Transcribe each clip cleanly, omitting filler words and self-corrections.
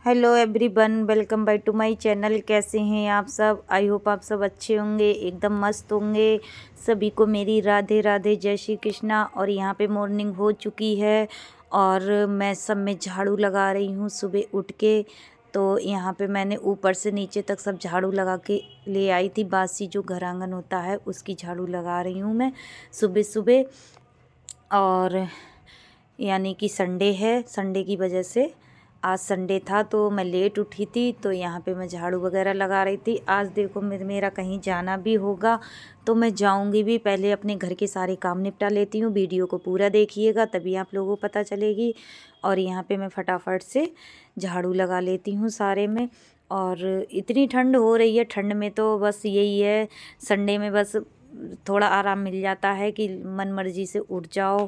Hello everyone, welcome back to my channel. कैसे हैं आप सब? आई होप आप सब अच्छे होंगे, एकदम मस्त होंगे। सभी को मेरी राधे राधे, जय श्री कृष्णा। और यहाँ पे मॉर्निंग हो चुकी है और मैं सब में झाड़ू लगा रही हूँ सुबह उठ के। तो यहाँ पे मैंने ऊपर से नीचे तक सब झाड़ू लगा के ले आई थी। बासी जो घर आंगन होता है उसकी झाड़ू लगा रही हूँ मैं सुबह सुबह। और यानी कि संडे है, संडे की वजह से आज संडे था तो मैं लेट उठी थी, तो यहाँ पे मैं झाड़ू वगैरह लगा रही थी। आज देखो मेरा कहीं जाना भी होगा तो मैं जाऊँगी भी, पहले अपने घर के सारे काम निपटा लेती हूँ। वीडियो को पूरा देखिएगा तभी आप लोगों को पता चलेगी। और यहाँ पे मैं फटाफट से झाड़ू लगा लेती हूँ सारे में। और इतनी ठंड हो रही है, ठंड में तो बस यही है, संडे में बस थोड़ा आराम मिल जाता है कि मन मर्जी से उठ जाओ।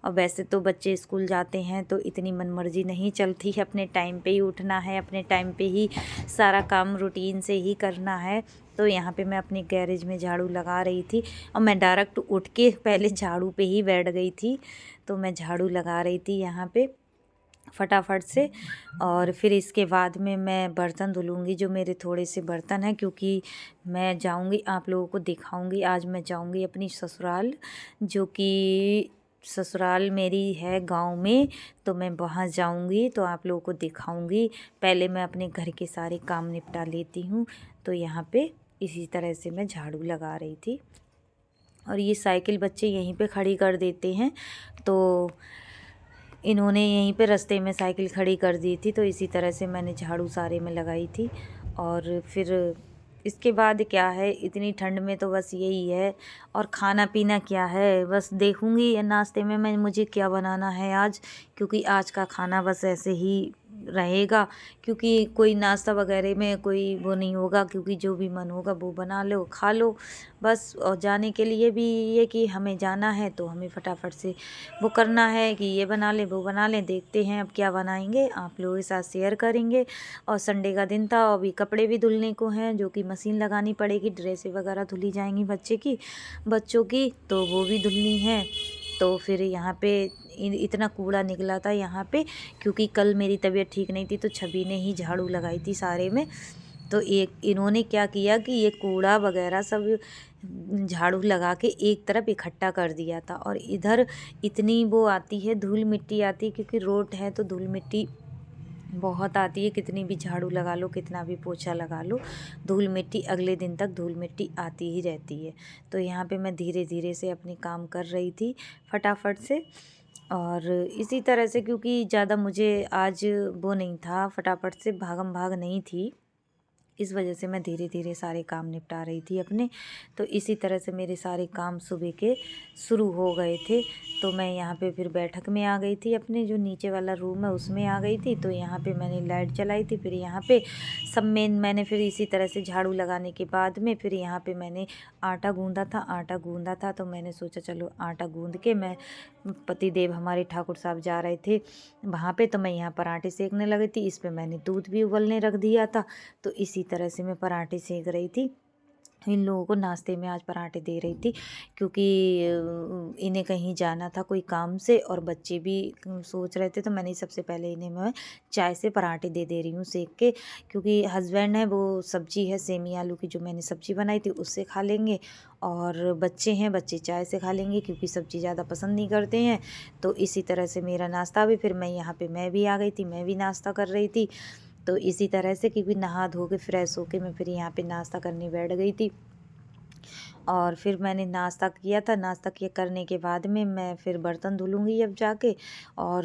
और वैसे तो बच्चे स्कूल जाते हैं तो इतनी मन मर्जी नहीं चलती है, अपने टाइम पे ही उठना है, अपने टाइम पे ही सारा काम रूटीन से ही करना है। तो यहाँ पे मैं अपने गैरेज में झाड़ू लगा रही थी और मैं डायरेक्ट उठ के पहले झाड़ू पे ही बैठ गई थी। तो मैं झाड़ू लगा रही थी यहाँ पे फटाफट से। और फिर इसके बाद में मैं बर्तन धुलूँगी, जो मेरे थोड़े से बर्तन हैं, क्योंकि मैं जाऊँगी, आप लोगों को दिखाऊँगी। आज मैं जाऊँगी अपनी ससुराल, जो कि ससुराल मेरी है गांव में, तो मैं वहाँ जाऊँगी तो आप लोगों को दिखाऊँगी। पहले मैं अपने घर के सारे काम निपटा लेती हूँ। तो यहाँ पे इसी तरह से मैं झाड़ू लगा रही थी। और ये साइकिल बच्चे यहीं पे खड़ी कर देते हैं, तो इन्होंने यहीं पे रास्ते में साइकिल खड़ी कर दी थी, तो इसी तरह से मैंने झाड़ू सारे में लगाई थी। और फिर इसके बाद क्या है, इतनी ठंड में तो बस यही है। और खाना पीना क्या है, बस देखूँगी नाश्ते में मैं मुझे क्या बनाना है आज, क्योंकि आज का खाना बस ऐसे ही रहेगा, क्योंकि कोई नाश्ता वगैरह में कोई वो नहीं होगा, क्योंकि जो भी मन होगा वो बना लो खा लो बस। और जाने के लिए भी ये कि हमें जाना है तो हमें फटाफट से वो करना है कि ये बना लें वो बना लें। देखते हैं अब क्या बनाएंगे, आप लोगों के साथ शेयर करेंगे। और संडे का दिन था, अभी कपड़े भी धुलने को हैं, जो कि मशीन लगानी पड़ेगी। ड्रेसें वगैरह धुली जाएंगी बच्चों की, तो वो भी धुलनी है। तो फिर यहाँ पे इतना कूड़ा निकला था यहाँ पे, क्योंकि कल मेरी तबीयत ठीक नहीं थी तो छवि ने ही झाड़ू लगाई थी सारे में। तो एक इन्होंने क्या किया कि ये कूड़ा वगैरह सब झाड़ू लगा के एक तरफ इकट्ठा कर दिया था। और इधर इतनी वो आती है, धूल मिट्टी आती है, क्योंकि रोड है तो धूल मिट्टी बहुत आती है। कितनी भी झाड़ू लगा लो, कितना भी पोछा लगा लो, धूल मिट्टी अगले दिन तक धूल मिट्टी आती ही रहती है। तो यहाँ पे मैं धीरे धीरे से अपने काम कर रही थी फटाफट से। और इसी तरह से, क्योंकि ज़्यादा मुझे आज वो नहीं था, फटाफट से भागम भाग नहीं थी, इस वजह से मैं धीरे धीरे सारे काम निपटा रही थी अपने। तो इसी तरह से मेरे सारे काम सुबह के शुरू हो गए थे। तो मैं यहाँ पे फिर बैठक में आ गई थी, अपने जो नीचे वाला रूम है उसमें आ गई थी। तो यहाँ पे मैंने लाइट जलाई थी। फिर यहाँ पे सब में मैंने फिर इसी तरह से झाड़ू लगाने के बाद में फिर यहाँ पे मैंने आटा गूँधा था। तो मैंने सोचा चलो आटा गूँध के, मैं पति देव हमारे ठाकुर साहब जा रहे थे वहाँ पे, तो मैं यहाँ पराठे सेकने लगी थी। इस पे मैंने दूध भी उबलने रख दिया था। तो इसी तरह से मैं पराठे सेक रही थी, इन लोगों को नाश्ते में आज पराठे दे रही थी, क्योंकि इन्हें कहीं जाना था कोई काम से, और बच्चे भी सोच रहे थे। तो मैंने सबसे पहले इन्हें मैं चाय से पराठे दे रही हूँ सेक के, क्योंकि हस्बैंड है वो सब्जी है सेमी आलू की जो मैंने सब्जी बनाई थी उससे खा लेंगे, और बच्चे हैं, बच्चे चाय से खा लेंगे, क्योंकि सब्जी ज़्यादा पसंद नहीं करते हैं। तो इसी तरह से मेरा नाश्ता भी, फिर मैं यहाँ पे मैं भी आ गई थी, मैं भी नाश्ता कर रही थी। तो इसी तरह से, क्योंकि नहा धो के फ्रेश होके मैं फिर यहाँ पे नाश्ता करने बैठ गई थी। और फिर मैंने नाश्ता किया था, नाश्ता किया करने के बाद में मैं फिर बर्तन धुलूँगी अब जाके, और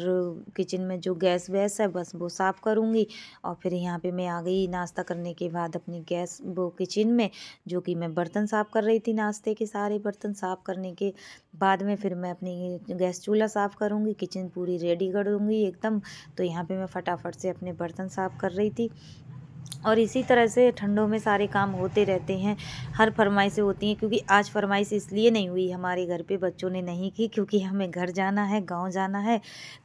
किचन में जो गैस वैस है बस वो साफ़ करूँगी। और फिर यहाँ पे मैं आ गई नाश्ता करने के बाद अपनी गैस वो किचन में, जो कि मैं बर्तन साफ़ कर रही थी। नाश्ते के सारे बर्तन साफ़ करने के बाद में फिर मैं अपनी गैस चूल्हा साफ़ करूँगी, किचन पूरी रेडी कर दूँगी एकदम। तो यहाँ पे मैं फटाफट से अपने बर्तन साफ़ कर रही थी। और इसी तरह से ठंडों में सारे काम होते रहते हैं, हर फरमाइशें होती हैं। क्योंकि आज फरमाइश इसलिए नहीं हुई हमारे घर पे, बच्चों ने नहीं की, क्योंकि हमें घर जाना है, गांव जाना है।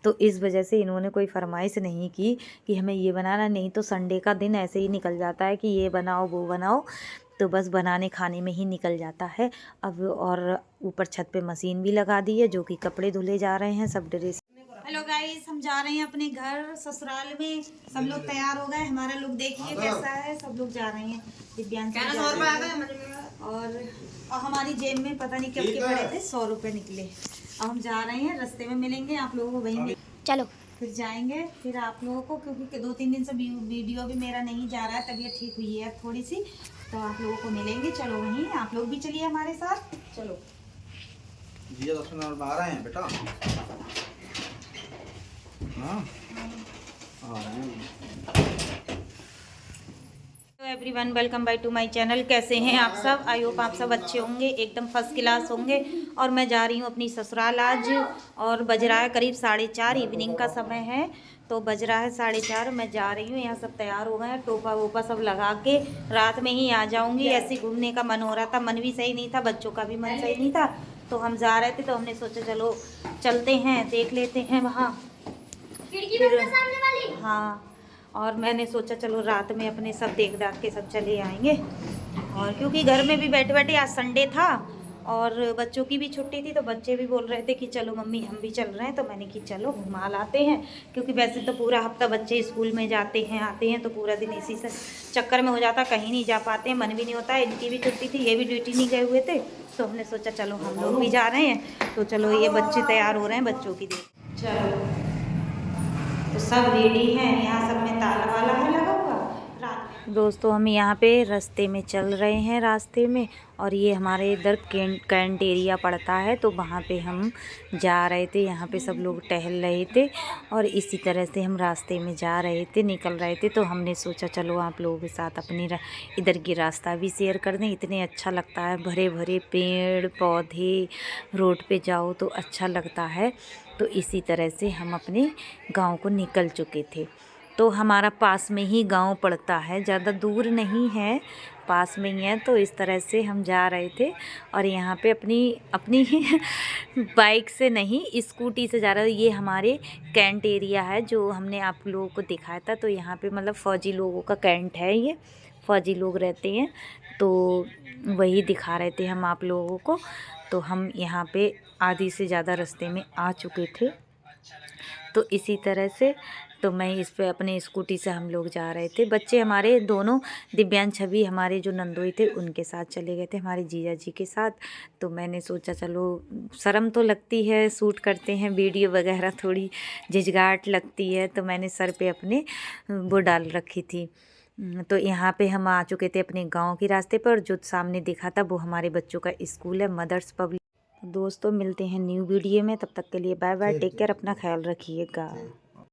तो इस वजह से इन्होंने कोई फरमाइश नहीं की कि हमें ये बनाना। नहीं तो संडे का दिन ऐसे ही निकल जाता है कि ये बनाओ वो बनाओ, तो बस बनाने खाने में ही निकल जाता है। अब और ऊपर छत पे मशीन भी लगा दी है, जो कि कपड़े धुले जा रहे हैं, सब ड्रेस हेलो गाइस, हम जा रहे हैं अपने घर ससुराल में। सब लोग तैयार हो गए। हमारा लुक देखिए कैसा है। सब लोग जा रहे हैं। दिव्यांश और हमारी जेब में पता नहीं कब के पड़े थे 100 रुपए निकले। अब हम जा रहे हैं, रास्ते में मिलेंगे आप लोगों को वहीं। चलो फिर जाएंगे फिर आप लोगों को, क्योंकि 2-3 दिन से वीडियो भी मेरा नहीं जा रहा है। तबीयत ठीक हुई है थोड़ी सी, तो आप लोगों को मिलेंगे। चलो वहीं, आप लोग भी चलिए हमारे साथ। चलो जिया 10 मिनट में आ रहे हैं बेटा। हाँ आ रहे हैं। तो everyone, welcome back to my channel. कैसे हैं आप सब? आई होप आप सब अच्छे होंगे, एकदम फर्स्ट क्लास होंगे। और मैं जा रही हूँ अपनी ससुराल आज, और बज रहा है करीब 4:30, इवनिंग का समय है। तो बज रहा है 4:30, मैं जा रही हूँ। यहाँ सब तैयार हो गए हैं, टोपा वोपा सब लगा के रात में ही आ जाऊँगी। ऐसे घूमने का मन हो रहा था, मन भी सही नहीं था, बच्चों का भी मन सही नहीं था। तो हम जा रहे थे, तो हमने सोचा चलो चलते हैं, देख लेते हैं वहाँ फिर। हाँ, और मैंने सोचा चलो रात में अपने सब देख दाख के सब चले आएंगे। और क्योंकि घर में भी बैठे बैठे, आज संडे था और बच्चों की भी छुट्टी थी, तो बच्चे भी बोल रहे थे कि चलो मम्मी हम भी चल रहे हैं। तो मैंने कि चलो घुमा लाते हैं, क्योंकि वैसे तो पूरा हफ्ता बच्चे स्कूल में जाते हैं आते हैं, तो पूरा दिन इसी से चक्कर में हो जाता, कहीं नहीं जा पाते हैं, मन भी नहीं होता। इनकी भी छुट्टी थी, ये भी ड्यूटी नहीं गए हुए थे, तो हमने सोचा चलो हम लोग भी जा रहे हैं। तो चलो ये बच्चे तैयार हो रहे हैं, बच्चों की देख। चलो तो सब रेडी हैं, यहाँ सब में ताला वाला है लगा हुआ। दोस्तों हम यहाँ पे रास्ते में चल रहे हैं, रास्ते में, और ये हमारे इधर कैंट एरिया पड़ता है, तो वहाँ पे हम जा रहे थे। यहाँ पे सब लोग टहल रहे थे और इसी तरह से हम रास्ते में जा रहे थे, निकल रहे थे। तो हमने सोचा चलो आप लोगों के साथ अपनी इधर की रास्ता भी शेयर कर दें। इतने अच्छा लगता है, भरे भरे पेड़ पौधे, रोड पे जाओ तो अच्छा लगता है। तो इसी तरह से हम अपने गांव को निकल चुके थे। तो हमारा पास में ही गांव पड़ता है, ज़्यादा दूर नहीं है, पास में ही है। तो इस तरह से हम जा रहे थे, और यहाँ पे अपनी बाइक से नहीं, स्कूटी से जा रहे थे। ये हमारे कैंट एरिया है जो हमने आप लोगों को दिखाया था। तो यहाँ पे मतलब फ़ौजी लोगों का कैंट है, ये फ़ौजी लोग रहते हैं, तो वही दिखा रहे थे हम आप लोगों को। तो हम यहाँ पे आधी से ज़्यादा रास्ते में आ चुके थे। तो इसी तरह से तो मैं इस पे अपने स्कूटी से हम लोग जा रहे थे। बच्चे हमारे दोनों, दिव्यांश छवि हमारे जो नंदोई थे उनके साथ चले गए थे, हमारे जीजा जी के साथ। तो मैंने सोचा चलो, शर्म तो लगती है, शूट करते हैं वीडियो वगैरह, थोड़ी झिझगाहट लगती है, तो मैंने सर पे अपने वो डाल रखी थी। तो यहाँ पे हम आ चुके थे अपने गाँव के रास्ते पर। जो सामने दिखा था वो हमारे बच्चों का स्कूल है, मदर्स पब्लिक। दोस्तों मिलते हैं न्यू वीडियो में, तब तक के लिए बाय बाय, टेक केयर, अपना ख्याल रखिएगा।